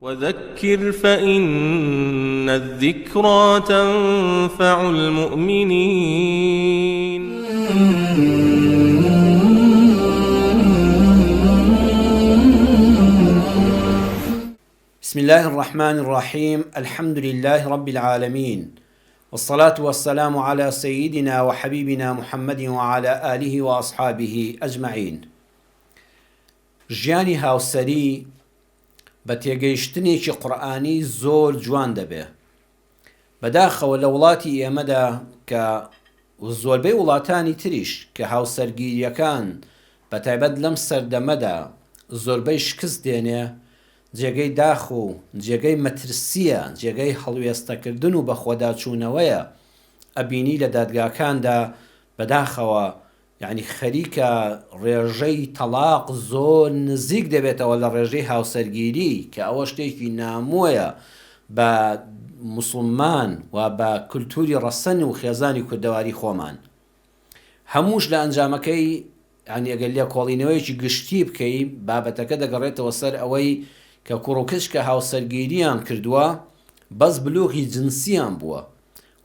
وذكر فإن الذكرى تنفع المؤمنين. بسم الله الرحمن الرحيم. الحمد لله رب العالمين، والصلاة والسلام على سيدنا وحبيبنا محمد وعلى آله وأصحابه أجمعين. ژیانی هاوسەری بە تێگەیشتنێکی قورئانی زۆر جوان دەبێ. بەداخەوە لە وڵاتی ئێمەدا کە زۆربەی وڵاتانی تریش کە هاوسەرگیریەکان بەتایبەت لەم سەردەمەدا زۆربەی شکست دێنێ، جێگەی داخ و جێگەی مەترسیە، جێگەی هەڵوێستەکردن و بەخۆداچوونەوەیە. ئەبینی لە دادگاکاندا بەداخەوە یعنی خەریکە ڕێژەی تەلاق زۆر نزیک دەبێتەوە لە ڕێژەی هاوسەرگیری، کە ئەوە شتێکی نامۆیە بە موسڵمان و بە کولتوری ڕەسەن و خێزانی کوردەواری خۆمان. هەمووش لە ئەنجامەکەی یعنی ئەگەر لێ کۆڵینەوەیەکی گشتی بکەی، بابەتەکە دەگەڕێتەوە سەر ئەوەی کە کوڕ و کچکە هاوسەرگیریان کردووە بەس بلوغی جنسیان بووە،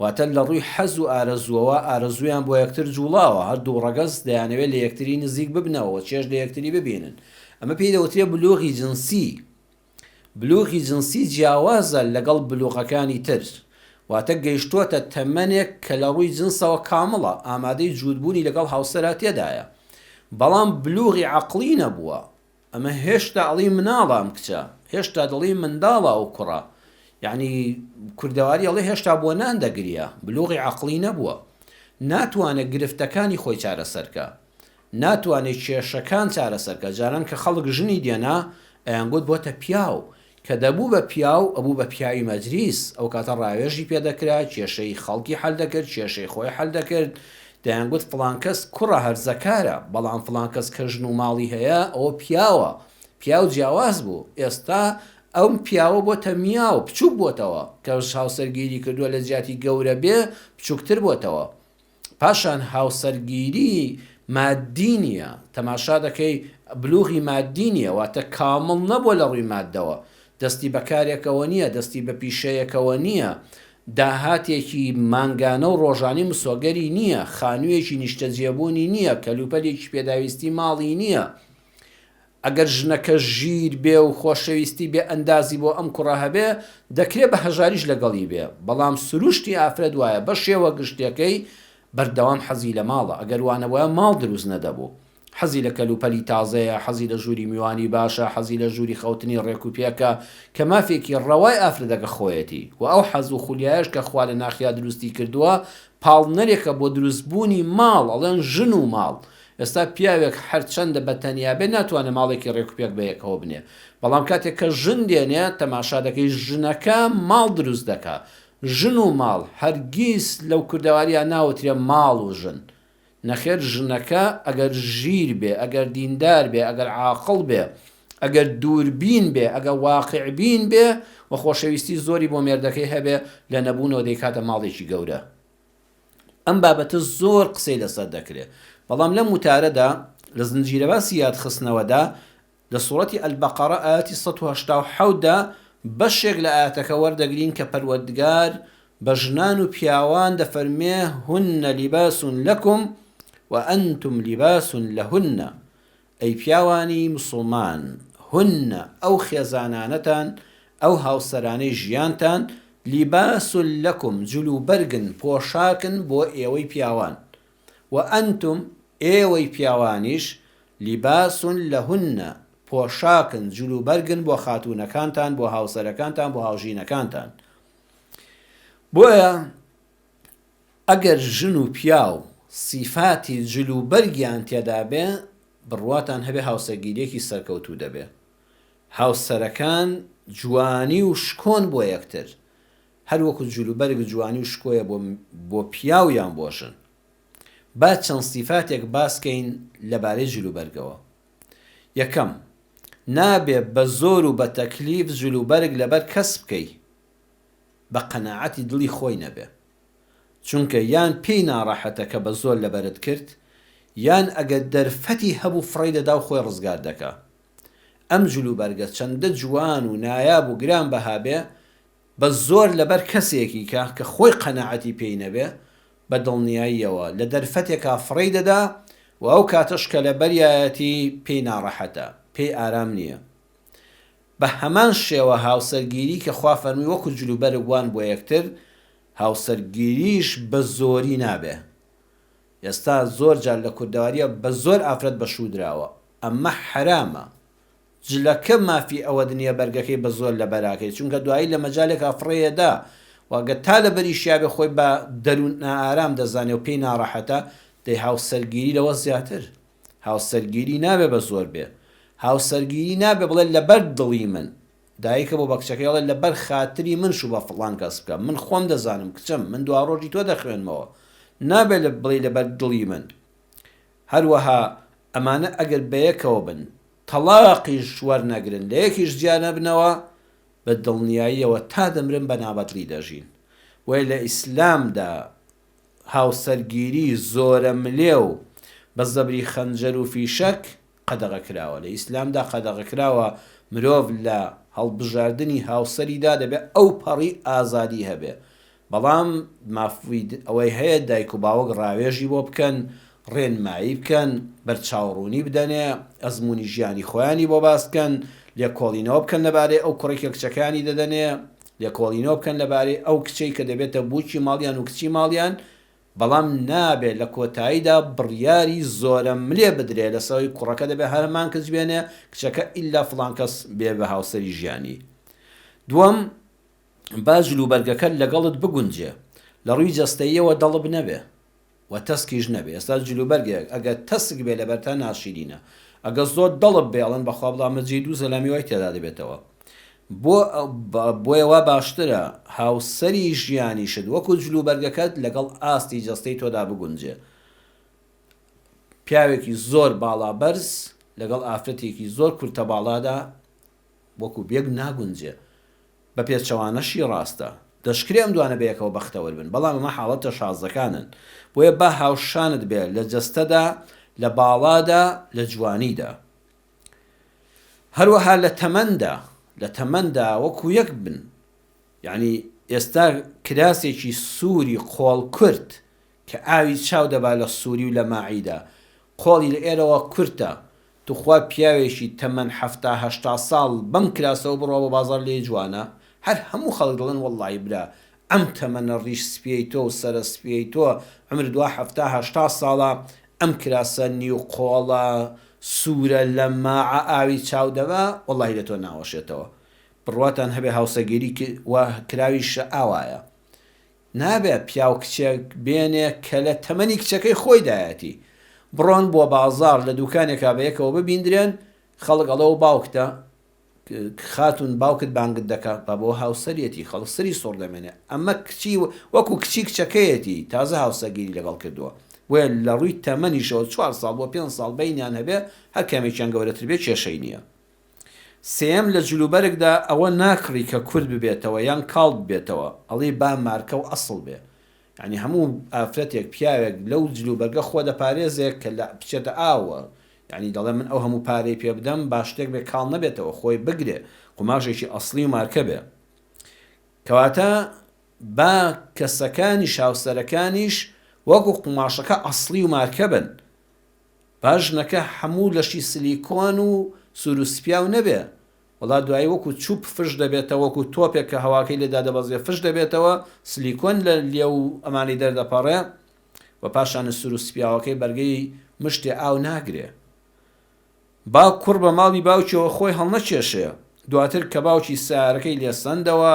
واتە لە ڕووی حەز و ئارەزووەوە ئارەزویان بۆ یەکتر جوڵاوە، هەردوو ڕەگەز دەیانەوێت لە یەکتری نزیک ببنەوە، چێژ لە یەکتری ببینن. ئەمە پێی دەوترێت بلوغی جنسی. بلوغی جنسی جیاوازە لەگەڵ بلوغەکانی تر، واتە گەیشتووەتە تەمەنێک کە لە ڕووی جنسەوە کامڵە، ئامادەی جوودبوونی لەگەڵ هاوسەرا تێدایە، بەڵام بلوغی عەقڵی نەبووە. ئەمە هێشتا ئەڵی مناڵە ئەم کچە، هێشتا دڵی منداڵە ئەو کوڕە، یعنی کوردەواری ئەڵێ هێشتا بۆ نان دەگریە، بلوغی عەقڵی نەبووە، ناتوانێت گرفتەکانی خۆی چارەسەرکە، ناتوانێت کێشەکان چارەسەرکە. جاران کە خەڵک ژنی دێنا ئەیانگوت بۆتە پیاو، کە دەبوو بە پیاو ئەبوو بە پیاوی مەجلیس، ئەو کاتە ڕاوێژی پێدەکرا، کێشەی خەڵکی حەل دەکرد، کێشەی خۆی حەل دەکرد، دەیانگوت فڵان کەس کوڕە هەرزەکارە، بەڵام فڵان کەس کە ژن و ماڵی هەیە ئەوە پیاوە، پیاو جیاواز بوو. ئێستا ئەو پیاوە بۆتە میاو، بچووک بۆتەوە، کە هاوسەرگیری کردووە لە جیاتی گەورە بێ بچووکتر بۆتەوە. پاشان هاوسەرگیری مادی نییە، تەماشا دەکەی بلوغی مادی نییە، واتە کامڵ نەبووە لە ڕووی مادەوە، دەستی بەکارێکەوە نییە، دەستی بە پیشەیەکەوە نییە، داهاتێکی مانگانە و ڕۆژانی مسۆگەری نییە، خانوویەکی نیشتەجێبوونی نییە، کەلوپەلێکی پێداویستی ماڵی نییە. ئەگەر ژنەکە ژیر بێ و خۆشەویستی بێ ئەندازی بۆ ئەم کوڕە هەبێ، دەکرێت بە هەژاریش لەگەڵی بێ، بەڵام سروشتی ئافرەت وایە بە شێوە گشتەکەی بەردەوام حەزی لە ماڵە. ئەگەر وانەوەیە ماڵ دروست نەدەبوو، حەزی لە کەلوپەلی تازەیە، حەزی لە ژووری میوانی باشە، حەزی لە ژووری خەوتنی ڕێک و پێکە، کە مافێکی ڕەوای ئافرەتەکە خۆیەتی، و ئەو حەز و خولیایش کە خوا لە ناخیا دروستی کردووە پاڵنەرێکە بۆ دروستبوونی ماڵ، ئەڵێن ژن و ماڵ. ئێستا پیاوێک هەرچەندە بەتەنیا بێ ناتوانێت ماڵێکی ڕێک و پێک بەیەکەوە بنێ، بەڵام کاتێک کە ژن دێنێ تەماشا دەکەی ژنەکە ماڵ دروست دەکا. ژن و ماڵ هەرگیز لەو کوردەواریە ناوترێ ماڵ و ژن، نەخێر ژنەکە ئەگەر ژیر بێ، ئەگەر دیندار بێ، ئەگەر عاقڵ بێ، ئەگەر دووربین بێ، ئەگەر واقعبین بێ و خۆشەویستی زۆری بۆ مێردەکەی هەبێ، لە نەبوونەوە دەیکاتە ماڵێکی گەورە. ئەم بابەتە زۆر قسەی لەسەر دەکرێت، بەڵام لەم وتارەدا لە زنجیرەباسی یادخستنەوەدا لە سوورەتی ئەلبەقەرە ئاەتی 187دا بەشێک لە ئاەتەکە وەردەگرین کە پەروەردگار بە ژنان و پیاوان دەفەرمێ هن لیباس لەکم وأنتم لیباس لەهن. ئەی پیاوانی موسڵمان، هن ئەو خێزانانەتان، ئەو هاوسەرانەی ژیانتان، لیباس لەکم جلوبەرگن، پۆشاکن بۆ ئێوەی پیاوان، وأنتم ئێوەی پیاوانیش لیباس لەهن، پۆشاکن جلوبەرگن بۆ خاتوونەکانتان، بۆ هاوسەرەکانتان، بۆ هاوژینەکانتان. بۆیە ئەگەر ژن و پیاو سیفاتی جلوبەرگیان تێدا بێ، بڕواتان هەبێ هاوسەرگیریەکی سەرکەوتوو دەبێ. هاوسەرەکان جوانی و شکۆن بۆ یەکتر، هەروەکو جلوبەرگ جوانی و شکۆیە بۆ پیاویان بۆشن. با چەند سیفاتێک باسکەین لەبارەی جلوبەرگەوە. یەکەم، نابێ بە زۆر و بە تەکلیف جلوبەرگ لەبەر کەس بکەی، بە قەناعەتی دڵی خۆی نەبێ، چونکە یان پێی ناڕەحەتە کە بە زۆر لەبەرت کرد، یان ئەگەر دەرفەتی هەبوو فڕی دەدا و خۆی ڕزگار دەکا. ئەم جلوبەرگە چەندە جوان و نایاب و گران بەها بێ بە زۆر لەبەر کەسێکی کە خۆی قەنەعەتی پێی نەبێ بە دڵنیاییەوە لە دەرفەتێکا فڕی دەدا و ئەو کاتەش کە لە بەریایەتی پێی ناڕەحەتە پێی ئارام نییە. بە هەمان شێوە هاوسەرگیری کە خوا فەرمی وەکو جلوبەرگ وان بۆ یەکتر هاوسەرگیریش بە زۆری نابێ. ئێستا زۆر جار لە کوردەواریە بە زۆر ئافرەت بەشودراوە ئەمە حرامە. جلەکە مافی ئەوە دنیا بەرگەکەی بە زۆر لە بەراکەی چونکە دوایی لە مەجالێک ئافڕەیەدا واگە تا لە بەریشیابێ خۆی بە دەروون نائارام دەزانێ و پێی ناڕەحەتە دەی هاوسەرگیری لەوە زیاتر. هاوسەرگیری نابێ بە زۆر بێ. هاوسەرگیری نابێ بڵێ لەبەر دڵی من دایکە بۆ بەکچەکەی بڵێ لەبەر خاتری من شو بە فڵان کەس بکە من خۆم دەزانم کچم من دوا ڕۆژی تۆ دەخوێنمەوە نابێت بڵێ لەبەر دڵی من. هەروەها ئەمانە ئەگەر بەیەکەوە بن تەلاقیش وەرنەگرن لە یەکیش جیانە بنەوە بە دڵنیاییەوە تا دەمرن بە نابەتڵی دەژین. وی لە ئیسلامدا هاوسەرگیری زۆرە ملێ و بە زەبری خەنجەر و فیشەک قەدەغە کراوە. لە ئیسلامدا قەدەغە کراوە مرۆڤ لە هەڵبژاردننی هاوسەریدا دەبێت ئەو پەڕی ئازادی هەبێ. بەڵام مافوی ئەوەی هەیە دایک و باوەک ڕاوێژی بۆ بکەن ڕێنمایی بکەن بەرچاوڕوونی بدەنێ ئەزمموی ژیانی خۆیانی بۆ باسکەن لێکۆڵینەوە بکەن لەبارەی ئەو کوڕێکی کچەکانی دەدەنێ لێکۆڵینەوە بکەن لەبارەی ئەو کچەی کە دەبێتە بووکی ماڵیان و کچی ماڵیان. بەڵام نابێت لە کۆتاییدا بڕیاری زۆرە ملێ بدرێ لەسەوەی کوڕەکە دەبێت هەرمان کەس بێنێ کچەکە ئیلا فڵان کەس بێ بە هاوسەری ژیانی. دووەم با جلوبەرگەکە لەگەڵت بگونجێ لە ڕووی جەستەییەوە دەڵب نەبێ و تەسکیش نەبێ. ئێستا جلوبەرگێک ئەگە تەسک بێ لەبەرتا ناشیرینە ئەگە زۆر دەڵب بێڵن بەخوا بڵام مەجید و سەلامی وای تێدا دەبێتەوە. بۆیەوە باشترە هاوسەری ژیانیشت وەکو جلوبەرگەکەت لەگەڵ ئاستی جەستەی تۆدا بگونجێ. پیاوێکی زۆر باڵا بەرز لەگەڵ ئافرەتێکی زۆر کورتە باڵادا وەکو بێک ناگونجێ. بە پێچەوانەشی ڕاستە دەشکرێ ئەم دوانە بەیەکەوە بەختەوەر بن بەڵام ئەمە حاڵەتە شازەکانن. بۆیە با هاوشانت بێت لە جەستەدا لە باڵادا لە جوانیدا. هەروەها لە تەمەندا وەکو یەک بن. یعنی ئێستا کراسێکی سووری قۆڵ کورت کە ئاوی چاو دەبا لە سووری و لە ماعیدا قۆڵی لە ئێرەوە کورتە توخوا پیاوێکی تەمەن 70-80 ساڵ بەم کراسەوە بڕۆ بە بازار لێ جوانە هەر هەموو خەڵک دڵن وەڵڵی برا ئەم تەمەنە ڕیش سپێی تۆ و سەرە سپێی تۆ عمر دوا 70-80 ساڵە ئەم کراسە نیو قۆڵە سوورە لە ماعە ئاوی چاو دەبا وەڵڵی لە تۆ ناوەشێتەوە. بڕواتان هەبێ هاوسەگیری کراویشە ئاوایە نابێ پیاو کچێک بێنێ کە لە تەمەنی کچەکەی خۆی دایەتی بڕۆن بۆ بازار لە دوکانێکا بەیەکەوە ببیندرێن خەڵک ئەڵەوە باوکتە خاتون باوکت بانگت دەکات بە بۆ هاوسەرەتی خەڵک سەری سۆڕ دەمێنێ ئەمە کچی وەکو کچی کچەکەیەتی تازە هاوسەگیری لەگەڵ کردووە. وێ لە ڕووی تەمەنیشەوە 4 ساڵ بۆ 5 ساڵ بینیان هەبێ هەر کامێکیان گەورەتر بێت کێشەی نییە. سێم لە جلوبەرگدا ئەوە ناکڕی کە کورد ببێتەوە یان کاڵ ببێتەوە ئەڵێ با مارکە و ئەسڵ بێ. ینی هەموو ئافرەتێک پیاوێک لەو جلوبەرگە خۆ دەپارێزێک کە لە بچێتە ئاوە ینی دەڵێ من ئەو هەموو پارەی پێ بدەم باشتێک بێ کاڵ نەبێتەوە خۆی بگرێ قوماشێکی ئەسڵی و مارکە بێ. کەواتە با کەسەکانی شاوسەرەکانیش وەکو قوماشەکە ئەسڵی و مارکە بن. باژنەکە هەموو لەشی سلیکۆن و سوروسپیا و نەبێ وڵا دوایی وەکو چوب فش دەبێتەوە وەکو تۆپێک کە هەواکەی لێدا دەبەزێ فش دەبێتەوە سلیکۆن لە لێ و ئەمانی دەردەپەڕێ و پاشانە سوروسپیاوەکەی بەرگەی مشتێ ئاو ناگرێ. با کوڕ بە ماڵی باوکیەوە خۆی هەڵنەکێشێ دواتر کە باوکی سیارەکەی لێسەندەوە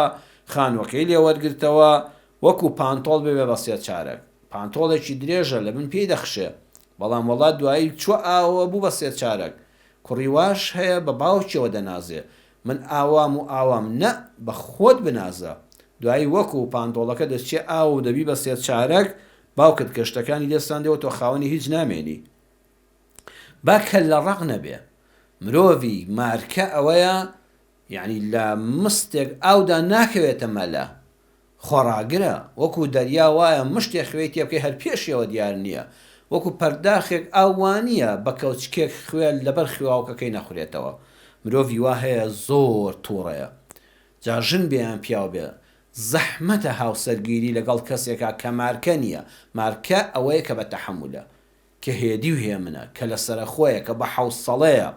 خانوەکەی لێوەرگرتەوە وەکو پانتۆڵ بێ بە سێ چارەک پانتۆڵێکی درێژە لە بن پێی دەخشێ بەڵام وڵات دوایی چوە ئاوە بوو بە سێ چارەک کوڕیواش هەیە بە باوکیەوە دەنازێ من ئاوام و ئاوام نە بە خۆت بنازە دوایی وەکو پانتۆڵەکە دەچێ ئاو و دەبی بە سێ چارەک باوکت کەشتەکانی لێستاندەوە تۆ خاوەنی هیچ نامێنی. با کە لە ڕق نەبێ مرۆڤی مارکە ئەوەیە یعنی لە مستێک ئاودا ناکەوێتە مەلە خۆڕاگرە وەکو دەریا وایە مشتێک خوێی تێ بکەی هەر پێشیەوە دیار نییە وەکو پەرداخێک ئاوانیە بە کەوچکێک خوێن لەبەر خواوکەکەی نەخورێتەوە مرۆڤی وا هەیە زۆر تووڕەیە جا ژن بێیان پیاو بێ زەحمەتە هاوسەرگیری لەگەڵ کەسێکا کە مارکە نییە مارکە ئەوەیە کە بە تەحەمولە کە هێدی و هێمنە کە لە سەرخۆیە کە بە حەوسەڵەیە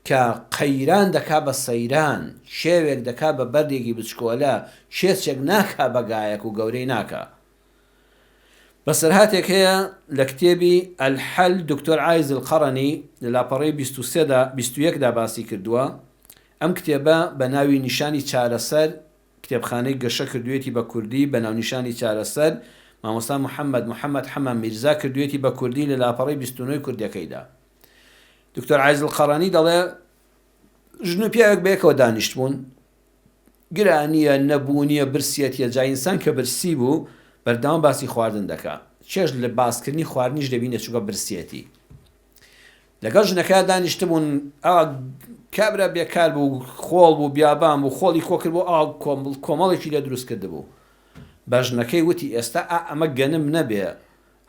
کە قەیران دەکا بە سەیران شێوێک دەکا بە بەردێکی بچکۆلە شێچێک ناکا بەگایەک و گەورەی ناکە بەسەرهاتێک هەیە لە کتێبی ئەلحەل دکتۆر عایز القەڕەنی لە لاپەڕەی 21دا باسی کردووە ئەم کتێبە بە ناوی نیشانی چارەسەر کتێبخانەی گەشە کردوێتی بە کوردی بە ناو نیشانی چارەسەر مامۆستا محەممەد حەمەد میرزا کردوێتی بە کوردی لە لاپەڕەی 29 کوردەکەیدا دکتۆر عایز القەڕەنی دەڵێ ژن و پیاوێک بەیەکەوە دانیشت بوون گرانیە نەبوونیە برسیەتیە جا ئینسان کە برسی بوو بەردەوام باسی خواردن دەکا چێژ لە باسکردنی خواردنیش دەبینە چووکە برسیەتی لەگەڵ ژنەکە دانیشت بوون کابرا بێکار بوو خۆڵ بوو بیابان بوو خۆڵی کۆکرد بۆ کۆمەڵێکی لە دروست کرد بوو بە ژنەکەی وتی ئێستا ئەمە گەنم نەبێ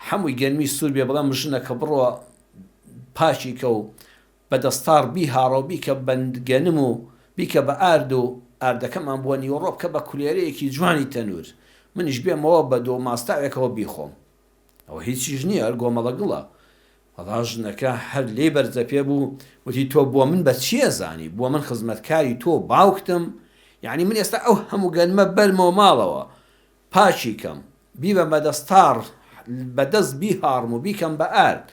هەمووی گەنمی سوور بێ بەڵام ژنەکە بڕۆ پاشی کە و بەدەستار بیهاڕە و بیکە بەندگەنم و بیکە بە ئارد و ئاردەکەمان بووە نیوەڕۆ بکە بە کولێرەیەکی جوانی تەنور منیش بێمەوە بە دۆ ماستاوێکەوە بیخۆم ئەوە هیچیش نییە هەرگۆمەڵە گڵە هەڵا ژنەکە هەر لێ بەرزە پێ بوو وتی تۆ بۆ من بە چییە زانی بۆ من خزمەتکاری تۆ باوکتم یعنی من ئێستا ئەو هەموو گەنمە بەرمەوە ماڵەوە پاشی کەم بیبە بەدەستار بەدەست بیهاڕم و بیکەم بە ئارد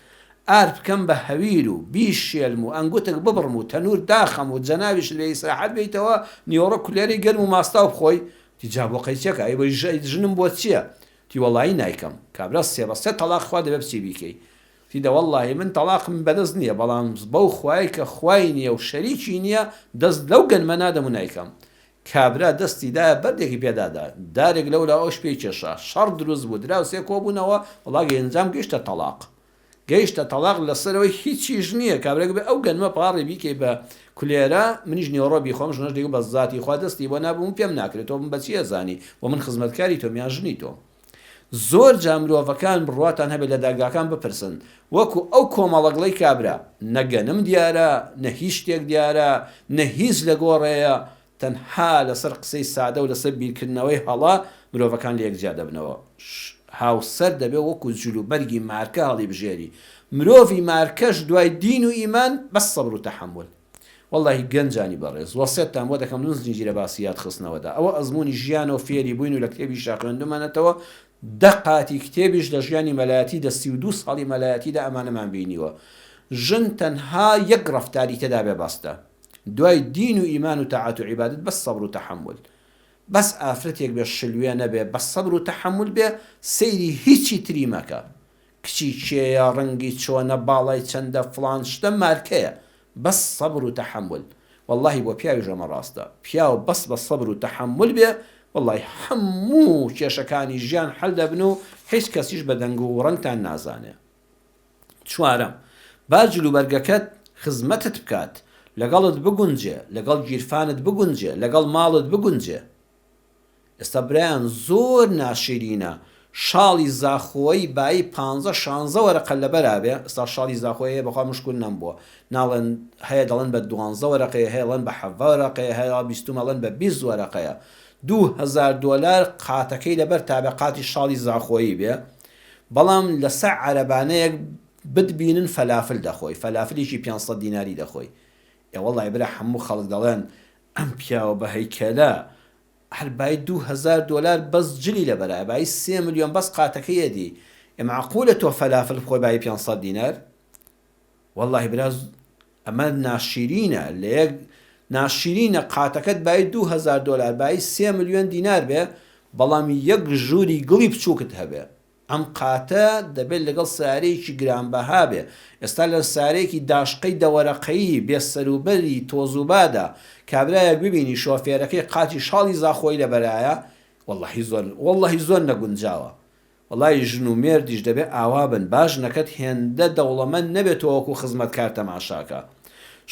ئارد بکەم بە هەویر و بیشێلم و ئەنگوتێک ببڕم و تەنور داخەم و جەناویش لێ ئیسراحەت بیتەوە نیوەڕۆ کولێرەی گەرم و ماستا و بخۆی تیجا بۆ قەیچێکە ئەی بۆ ژنم بۆ چییە تی وەڵایی نایکەم کابرا سێ تەلاق خوا دەبێ بچی بیکەی تیدە وەڵڵاهی من تەلاقم بەدەست نییە بەڵام بەو خوای کە خوای نییە و شەریکی نییە دەست لەو گەنمە نادەم و نایکەم کابرا دەستی دایە بەردێکی پێدادا دارێک لەولا ئەوش پێی کێشا شەڕ دروست بوو دراوسێ کۆبوونەوە وەڵاگە ئەنجام گەیشتە تەلاق لەسەرەوەی هیچیش نییە کابرێک بێ ئەو گەنمە پاڕی بیکەی بە کولێرە منیش نیوەڕۆ بیخۆم ژنەش دێک بە زاتی خوا دەستی بۆ نابووم پێم ناکرێت تۆ من بەچیە زانی بۆ من خزمەتکاری تۆ میان ژنی تۆ زۆر جا مرۆڤەکان بڕواتان هەبێت لە داگاکان بپرسن وەکو ئەو کۆمەڵەگڵەی کابرا نەگەنم دیارە نە هیچ شتێک دیارە نە هیچ لە گۆڕەیە تەنها لەسەر قسەی سادە و لەسەر بیرکردنەوەی هەڵا مرۆڤەکان لە یەکجیا دەبنەوە هاوسەر دەبێت وەکو جلوبەرگی مارکە هەڵی بژێری مرۆڤی مارکەش دوای دین و ئیمان بەس سەبر و تەحەمل واللهی گەنجانی بەڕێز وەسێتتان بۆ دەکەم نووس زنجیرە باسیات خستنەوەدا ئەوە ئەزمموی ژیان و فێری بووین و لە کتێبی شاخێندومانەتەوە دەقاتی کتێبیش لە ژیانی مەلایەتی دە 32 ساڵی مەلایەتیدا ئەمانەمان بینیوە ژن تەنها یەک ڕەفتاری تێدا بێ بەستە دوای دین و ئیمان و تەعات و عیبادەت بەس سەبر و تەحەمل بەس ئافرەتێک بێ شلوێ نەبێ بە سەبر و تەحەمل بێ سەیری هیچی تری مەکە کچی کێیە ڕەنگی چۆنە باڵای چەندە فڵان شتە مارکەیە بەس سەبر و تەحەمل واللهی بۆ پیاوی ژەمە ڕاستە پیاو بەس بە سەبر و تەحەمل بێ واللهی هەموو کێشەکانی ژیان هەل دەبن و هیچ کەسیش بە دەنگ و ڕەنگتان نازانێ چوارەم با جلوبەرگەکەت خزمەتت بکات لەگەڵت بگونجێ لەگەڵ گیرفانت بگونجێ لەگەڵ ماڵت بگونجێ ئێستا برایان زۆر ناشرینە شاڵی زاخۆی بایی 15-16 وەرەقە لەبەرابێ ئێستا شاڵی زاخۆیە بەخوا مشکل نەمبووە ناڵێن هەیە دەڵێن بە 12 وەرەقەیە هەیەڵەن بە 7 وەرەقەیە هەیە 20 ئەڵێن بە 20 وەرەقەیە $2000 قاتەکەی لەبەر تابقاتی شاڵی زاخۆیی بێ بەڵام لەسەر عەرەبانەیەک بتبینن فەلافل دەخۆی فەلافلیشی 500 دیناری دەخۆی وەڵڵای برا هەموو خەڵک دەڵێن ئەم پیاوە بە هەیکەلە هەر بای $2000 بەس جلی لەبەرە بای 3 ملیۆن بەس قاتەکەیەدی معقولە تۆ فەلافل بخۆی بای 500 دینار وەڵڵای برا ئەمە ناشرینە لە یەک ناشرینە قاتەکەت بای $2000 بای 3 ملیۆن دینار بێ بەڵام یەک ژووری گڵی بچووکت هەبێ ئەم قاتە دەبێت لەگەڵ سارەیەکی گرانبەها بێ ئێستا لە سارەیەکی داشقەی دەوەرەقەیی بێ سەروبەری تۆزوبادا کابرایەک ببینی شۆفێرەکەی قاتی شاڵی زاخۆی لەبەرایە وەڵڵەهی زۆر نەگونجاوە وەڵای ژن و مێردیش دەبێت ئاوا بن باش نەکەت هێندە دەوڵەمەند نەبێتەوە وەکو خزمەتکار تەماشاکە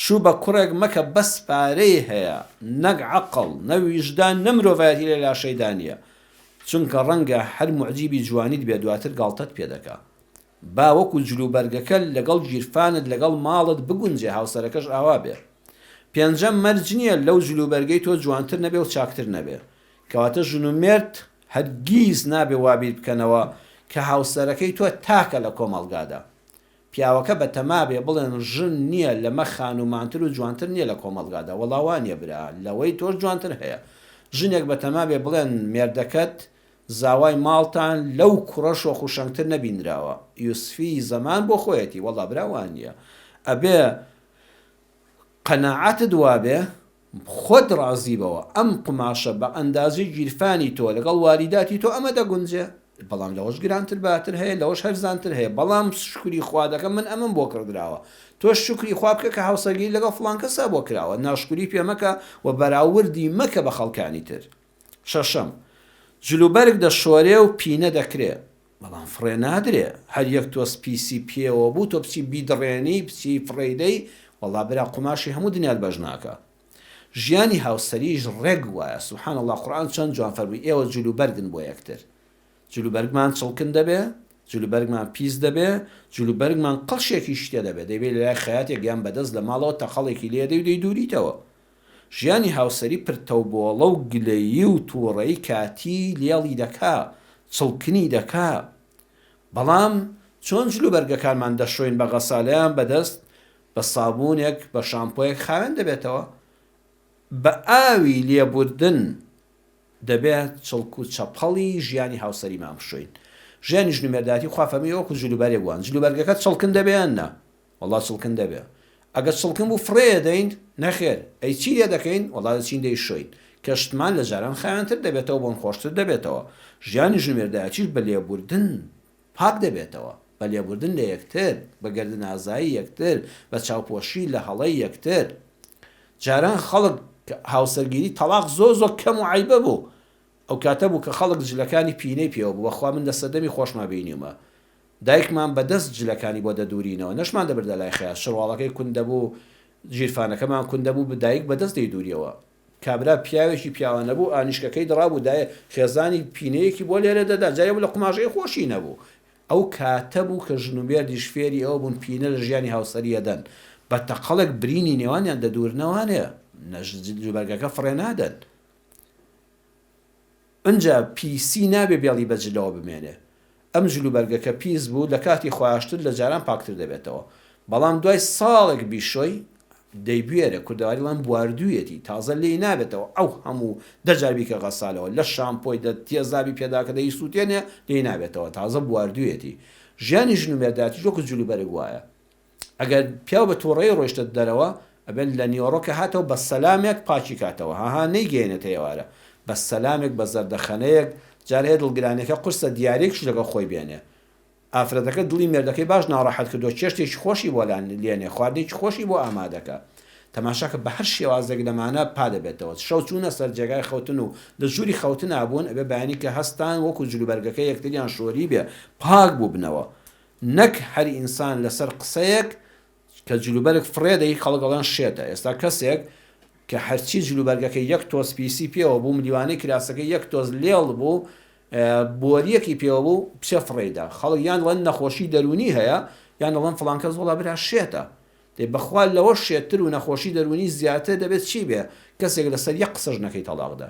شوو بە کوڕێک مەکە بەس پارەی هەیە نەک عەقڵ نە ویژدان نە مرۆڤایەتی لە لاشەیدانیە چونکە ڕەنگە هەر موعجیبی جوانیت بێ دواتر گاڵتەت پێ دەکا با وەکو جلوبەرگەکە لەگەڵ گیرفانت لەگەڵ ماڵت بگونجێ هاوسەرەکەش ئاوا بێ پێنجەم مەرج نییە لەو جلوبەرگەی تۆ جوانتر نەبێ و چاکتر نەبێ کەواتە ژن و مێرد هەرگیز نابێ وابیر بکەنەوە کە هاوسەرەکەی تۆ تاکە لە کۆمەڵگادا پیاوەکە بە تەمابێ بڵێن ژن نییە لەمە خانومانتر و جوانتر نییە لە کۆمەڵگادا وەڵاوانیە برا لەوەی تۆش جوانتر هەیە ژنێک بە تەمابێ بڵێن مێردەکەت زاوای ماڵتان لەو کوڕەش و خوشەنگتر نەبینراوە یوسفی زەمان بۆ خۆیەتی وەڵا براوانیە ئەبێ قەناعەتت وابێ خۆت ڕازیبەوە ئەم قماشە بە ئەندازی گیرفانی تۆ لەگەڵ واریداتی تۆ ئەمە دەگونجێ بەڵام لەوەش گرانتر باتر هەیە لەوەش هەرزانتر هەیە بەڵام شکری خوا دەکەم من ئەمن بۆ کردراوە تۆش شکری خوا بکە کە هاوسەرگیری لەگەڵ فڵان کەسا بۆ کراوە ناشکری پێ مەکە و بەراوردی مەکە بە خەڵکانی تر شەشەم جلوبەرگ دەشۆرێ و پینە دەکرێ بەڵام فڕێ نادرێ هەر یەک تۆس پیسی پێوە بوو تۆ بچی بیدڕێنی بچی فڕێدەی وەڵا برا قماشی هەموو دنیات بەش ناکە ژیانی هاوسەریش ڕێک وایە سوبحان الله قورئان چەند جوان فەرمووی ئێوە جلوبەرگن بۆ یەکتر جلوبەرگمان چڵکن دەبێ جلوبەرگمان پیس دەبێ جلوبەرگمان قەڵشێکی شتێ دەبێ دەبێت لە لای خەیاتێک گیان بەدەست لە ماڵەوە تەقەڵێکی لێدەی و دەیدوریتەوە ژیانی هاوسەری پرتەوبۆڵە و گلەیی و تووڕەی کاتی لێڵی دەکا چڵکنی دەکا بەڵام چۆن جلوبەرگەکانمان دەشۆین بە غەسالەیان بەدەست بە سابوونێک بە شامپۆیەک خاوێن دەبێتەوە بە ئاوی لێبوردن دەبێت چڵک و چەپەڵی ژیانی هاوسەریمان بشۆین ژیانی ژنومێرداتی خوا فەرمووی وەکو جلوبەرێک وان جلوبەرگەکە چڵکن دەبێیان نا وەڵا چڵکن دەبێ ئەگەر چڵکن بوو فڕێ دەین نەخێر ئەی چی لێ دەکەین وەڵا دەچین دەیشۆین کەشتمان لە جاران خاوێنتر دەبێتەوە بۆن خۆشتر دەبێتەوە ژیانی ژنومێردایەتیش بە لێبوردن پاک دەبێتەوە بە لێبوردن لە یەکتر بە گەردن ئازایی یەکتر بە چاوپۆشی لە هەڵەی یەکتر جاران خەڵک هاوسەرگیری تەلاق زۆ کەم و عیبە بوو ئەو کاتە بوو کە خەڵک جلەکانی پینەی پێوە بوو بەخوا من دەسەدەمی خۆشما بینیومە دایکمان بەدەست جلەکانی بۆ دەدورینەوە نەشمان دەبردە لای خەیە شڕواڵەکەی کوندەبوو ژیرفانەکەمان کوندەبوو بدایک بەدەست دەیدوریەوە کابرا پیاوێکی پیاوە نەبوو ئانیشکەکەی دڕابوو دایە خێزانی پینەیەکی بۆ لێرە دەدا جارێ بوو لە قماشەی خۆشی نەبوو ئەو کاتە بوو کە ژنومێردیش فێری ئەوە بوون پینە لە ژیانی هاوسەریەدەن بە تەقەڵێک برینی نێوانیان دەدورنەوانەیە جلوبەرگەکە فڕێ نادەن ئەنجا پیسی نابێ بێڵی بەجلەوە بمێنێ ئەم جلوبەرگەکە پیس بوو لە کاتی خۆیاشتر لە جاران پاکتر دەبێتەوە بەڵام دوای ساڵێک بیشۆی دەیبوێرە کوردەواریڵان بواردوویەتی تازە لێی نابێتەوە ئەو هەموو دەجاربیکە غەسالەوە لە شامپۆی تێزابی پێداکە دەی سووتێنێ لێی نابێتەوە تازە بواردوویەتی ژیانی ژنومێرداتی جۆکە جلوبەرگ وایە ئەگەر پیاو بە تووڕەی ڕۆیشتە دەرەوە ئەبێن لە نیۆڕۆکە هاتەوە بە سەلامێک پاچی کاتەوە هاها نەیگەێنێتە ئێوارە بە سەلامێک بە زەردەخەنەیەک جارهەیە دڵگرانەکە قورسە دیارێکش لەگەڵ خۆی بێنێ ئافرەتەکە دڵی مێردەکەی باش ناڕەحەت کردو چێشتێکی خۆشی بۆ لێنێ خواردێکی خۆشی بۆ ئامادەکە تەماشاکە بە هەر شێوازێک لەمانە پا دەبێتەوە شەو چوونە سەر جێگای خەوتن و لە ژووری خەوتن ئابوون ئەبێ بەیانی کە هەستان وەکو جلوبەرگەکە یەکتریان شۆری بێ پاک بوو بنەوە نەک هەر ئینسان لەسەر قسەیەک کە جلوبەرگ فڕێدەی خەڵگەڵیان شێتە ئێستا کەسێک کە هەرچی جلوبەرگەکە یەک تۆز پیسی پێوە بوو ملیوانەی کراسەکە یەک تۆز لێڵ بوو بۆریەکی پێوە بوو پچە فڕێدا خەڵک یان لەن نەخۆشی دەرونی هەیە یان دەڵێن فڵان کەس وەڵا برا شێتە دەی بەخوا لەوە شێتتر و نەخۆشی دەرونی زیاتر دەبێت چی بێ کەسێک لەسەر یەک قسەش نەکەی تەلاقدا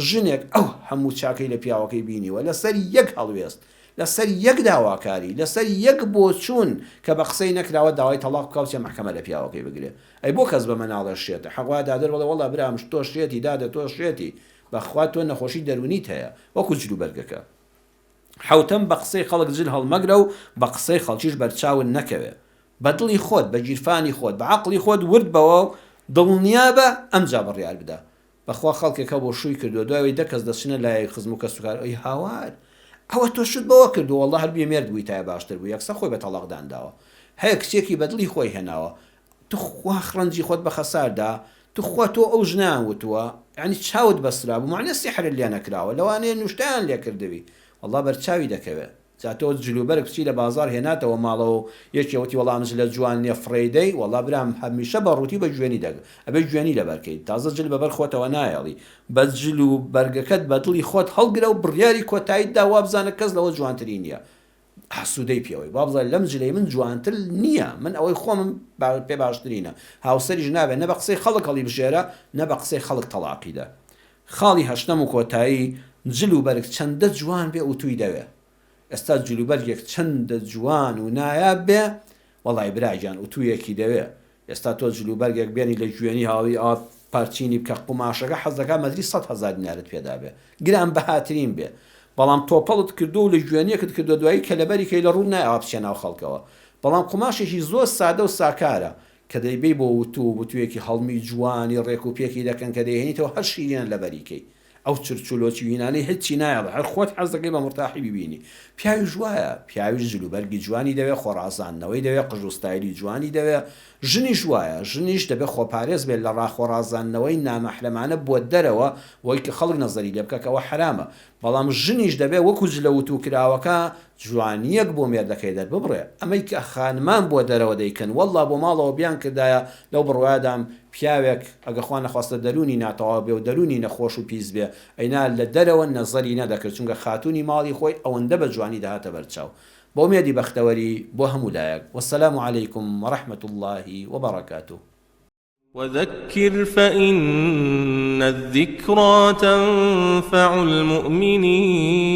ژنێک ئەو هەموو چاکەی لە پیاوەکەی بینیوە لەسەر یەک هەڵوێست لەسەر یەک داواکاری لەسەر یەک بۆچوون کە بە قسەی نەکراوە داوای تەلاق بکاو چێ مەحکەمە لە پیاوەکەی بگرێ ئەی بۆ کەس بە مناڵە شێتە حەقوا دادر وڵێ وەڵا برامش تۆ شێتی دادە تۆ شێتی بەخوا تۆ نەخۆشی دەرونیت هەیە وەکو جلوبەرگەکە حوتەم بە قسەی خەڵک جل هەڵمەگرە و بە قسەی خەڵکیش بەرچاون نەکەوێ بە دڵی خۆت بە گیرفانی خۆت بە عەقڵی خۆت ورد بەوە و دڵنیابە ئەمجا بڕیار بدە بەخوا خەڵکێکە بۆ شووی کردو دوای دە کەس دەچنە لای خزم و کەسوکار ئەی هاوار ئەوە تۆ شت بەوە کردو وەڵڵا هەر بێمێرد بووی تایە باشتر بوو یەکسەر خۆی بە تەلاقدانداوە هەیە کچێکی بە دڵی خۆی هێناوە تو خوا خڕەنجی خۆت بە خەساردا تو خوا تۆ ئەو ژنان وتووە یعنی چاوت بەسرا بوو معنی سیحر لێ نەکراوە لەوانەیە نوشتیان لێ کردوی وەڵڵا بەرچاوی دەکەوێت جاتۆ جلوبەرگ بچی لە بازار هێناتەوە ماڵەوە یەکێوەتی وەڵامش لە جوان نیە فڕێدەی وەڵا برام هەمیشە بە ڕووتی بە جوێنی دەگە ئەبێ جوێنی لەبەرکەیت تازە جل بەبەر خۆتەوە نایەڵی بە جلوبەرگەکەت بە دڵی خۆت هەڵگرە و بڕیاری کۆتاییتدا وابزانە کەس لەوە جوانترین نییە ئاسوودەی پێوەی بابزای لەم جلەی من جوانتر نییە، من ئەوەی خۆمم پێ باشترینە، هاوسەریش نابێت نە بە قسەی خەڵک هەڵی بژێرە نە بە قسەی خەڵک تەڵاقیدا. خاڵی هەشتم و کۆتایی جلوبەرگ چەندە جوان بێ و توی دەوێ. ئێستا جلوبەرگێک چەندە جوان و نایاب بێ وەڵای براگیان و تویەکی دەوێ. ئێستا تۆ جلوبەرگێک بێنی لە گوێنی هاوی ئاف پارچینی بکە قوماشەکە حەزەکە مەدری 100,000 دینارت پێدا بێ، گران بەهاترین بێ، بەڵام تۆپەڵت کردو و لە گوێنیەکت کردو دوایی کەلەبەریکەی لە ڕوو نایە بچێ ناو خەڵکەوە، بەڵام قوماشێکی زۆر سادە و ساکارە کە دەیبەی بۆ وتوویەکی هەڵمی جوانی ڕێک و پێکی دەکەن کە دەیهێنیتەوە هەر شیریان لە بەریکەی ئەو چرچولۆکی وینانەی هیچی نایڵە، هەر خۆت حەز دەکەی بە مرتاحی ببینی. پیاوی جوایە، پیاوی جلوبەرگی جوانی دەوێت، خۆڕازانەوەی دەوێت، قژوستایلی جوانی دەوێت، ژنیش وایە، ژنیش دەبێت خۆپارێز بێت لە ڕاخۆڕازانەوەی نامەحلەمانە بۆ دەرەوە وەی کە خەڵک نەزەری لێ بکەکەوە حرامە، بەڵام ژنیش دەبێت وەکو جلە وتو کراوەکە جوانیەک بۆ مێردەکەی دەرببڕێ. ئەمەی کە خانمان بۆ دەرەوە دەیکەن وەڵڵا بۆ ماڵەوە بیان کردایە لەو بڕوادام پیاوێک ئەگەخوا نەخواستە دەرونی ناتەواو بێ و دەرونی نەخۆش و پیس بێ ئەینا لە دەرەوە نەزەری نەدەکرد چونکە خاتونی ماڵی خۆی ئەوەندە بە جوانی دەهاتە بەرچاو. بۆ مێدی بەختەوەری بۆ هەموو لایەک. وەسەلام عەلەیکم وەڕەحمەت الله وبەڕەکاتوه. وذكر فإن الذكرى تنفع المؤمنين